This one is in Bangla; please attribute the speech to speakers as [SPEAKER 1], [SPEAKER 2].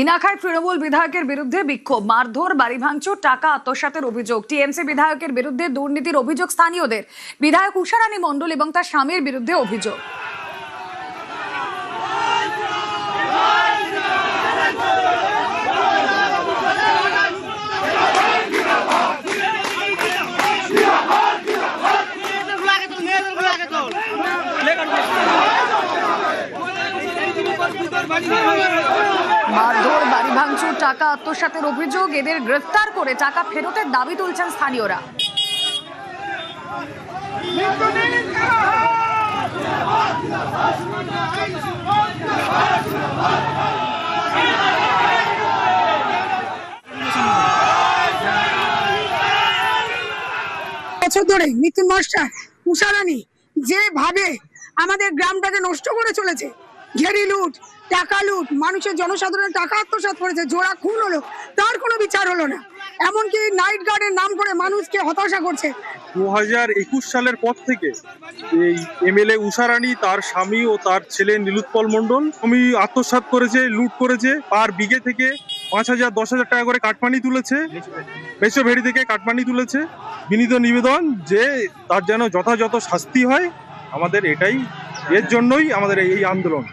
[SPEAKER 1] ইনাখায় তৃণমূল বিধায়কের বিরুদ্ধে বিক্ষোভ, মারধর, বাড়ি ভাঙচুর, টাকা আত্মসাতের অভিযোগ। টিএমসি বিধায়কের বিরুদ্ধে দুর্নীতির অভিযোগ স্থানীয়দের। বিধায়ক উষারানী মণ্ডল এবং তার স্বামীর বিরুদ্ধে অভিযোগ। মারধর, বাড়ি ভাঙচুর, টাকা আত্মসাতের অভিযোগ। এদের গ্রেফতার করে টাকা ফেরতের দাবি তুলছেন স্থানীয়রা।
[SPEAKER 2] বছর ধরে মিথুন মাস্টার, উষারানী যেভাবে আমাদের গ্রামটাকে নষ্ট করে চলেছে, ঘেরি লুট, টাকা লুট, মানুষের জনসাধারণের টাকা আত্মসাৎ করেছে, জোড়া খুন হলো, তার কোনো বিচার হলো না। এমনকি নাইট গার্ডের নাম করে মানুষকে হতাশা করছে।
[SPEAKER 3] 2021 সালের পর থেকে এই এমএলএ উষারানী, তার স্বামী ও তার ছেলে নীলুৎপল মণ্ডল জমি আত্মসাৎ করেছে, লুট করেছে। পার বিঘে থেকে 5,000 10,000 টাকা করে কাটমানি তুলেছে, বেশো ভেড়ি থেকে কাটমানি তুলেছে। বিনীত নিবেদন যে তার যেন যথাযথ শাস্তি হয়। আমাদের এটাই, এর জন্যই আমাদের এই আন্দোলন।